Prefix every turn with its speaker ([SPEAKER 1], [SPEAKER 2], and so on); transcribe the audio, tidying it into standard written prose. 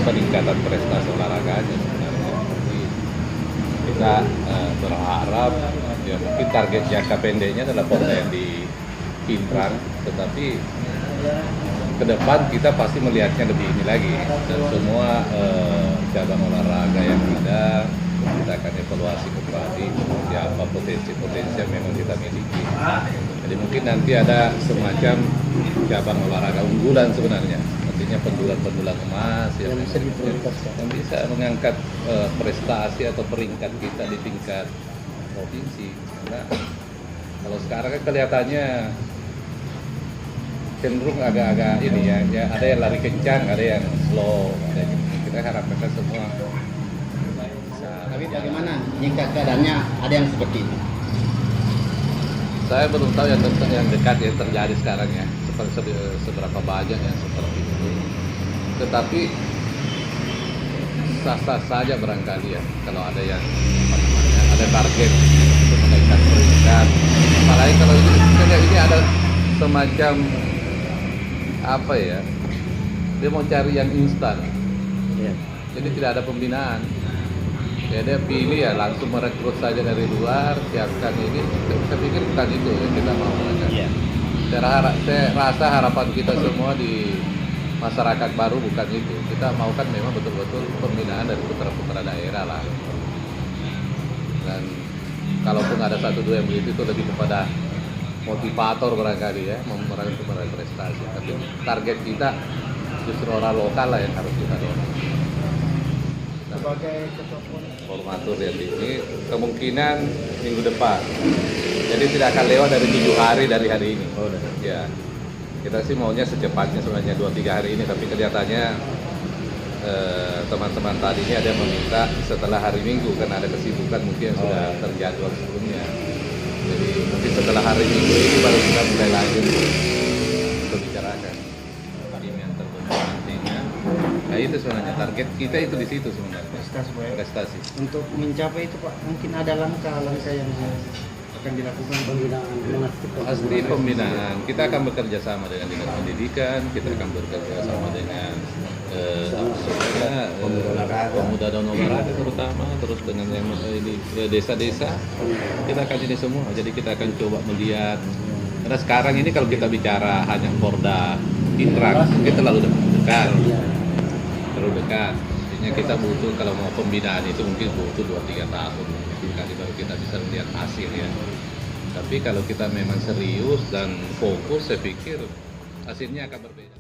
[SPEAKER 1] peningkatan prestasi olahraganya sebenarnya. Jadi kita berharap ya mungkin target jangka pendeknya adalah Porda yang di Pinrang, tetapi ke depan kita pasti melihatnya lebih ini lagi, dan semua cabang olahraga yang ada kita akan evaluasi kembali seperti apa potensi-potensi yang memang kita miliki. Jadi mungkin nanti ada semacam cabang olahraga unggulan sebenarnya, artinya pendulang emas yang bisa mengangkat prestasi atau peringkat kita di tingkat provinsi. Karena kalau sekarang kan kelihatannya cenderung agak-agak ini ya, ada yang lari kencang, ada yang slow, ada yang kita harapkan semua bisa.
[SPEAKER 2] Tapi bagaimana jika keadaannya ada yang seperti itu?
[SPEAKER 1] Saya belum tahu yang dekat yang terjadi sekarang ya, seberapa banyak yang seperti itu. Tetapi sah-sah saja barangkali ya, kalau ada yang ada target untuk menaikkan peringkat. Apalagi kalau ini ada semacam apa ya, dia mau cari yang instan, jadi tidak ada pembinaan. Ya dia pilih ya langsung merekrut saja dari luar, siapkan ini. Saya pikir bukan itu yang kita mau. Saya rasa harapan kita semua di masyarakat baru bukan itu. Kita mau kan memang betul-betul pembinaan dari putra-putra daerah lah. Dan kalaupun ada satu dua yang begitu, itu lebih kepada motivator barangkali ya, meraih prestasi. Tapi target kita justru orang lokal lah yang harus kita dorong.
[SPEAKER 2] Sebagai ketua
[SPEAKER 1] formatur yang ini kemungkinan minggu depan. Jadi tidak akan lewat dari 7 hari dari hari ini. Ya, kita sih maunya secepatnya sebenarnya 2-3 hari ini, tapi kelihatannya teman-teman tadi ini ada yang meminta setelah hari Minggu karena ada kesibukan mungkin yang sudah terjadwal sebelumnya. Jadi mungkin setelah hari Minggu ini baru kita mulai lagi untuk bicarakan tim yang terbentuk nantinya. Nah itu sebenarnya target kita itu di situ sebenarnya. Prestasi.
[SPEAKER 2] Untuk mencapai itu Pak, mungkin ada langkah-langkah yang akan dilakukan pembinaan.
[SPEAKER 1] Pasti pembinaan. Kita akan bekerja sama dengan Dinas Pendidikan, kita akan bekerja sama dengan pemuda dan olahraga terutama, terus dengan yang di desa-desa. Kita akan ini semua. Jadi kita akan coba melihat. Karena sekarang ini kalau kita bicara hanya Porda Pinrang, kita terlalu dekat. Terlalu dekat. Artinya kita butuh kalau mau pembinaan itu mungkin butuh 2-3 tahun. Kali baru kita bisa melihat hasil ya. Tapi kalau kita memang serius dan fokus, saya pikir hasilnya akan berbeda.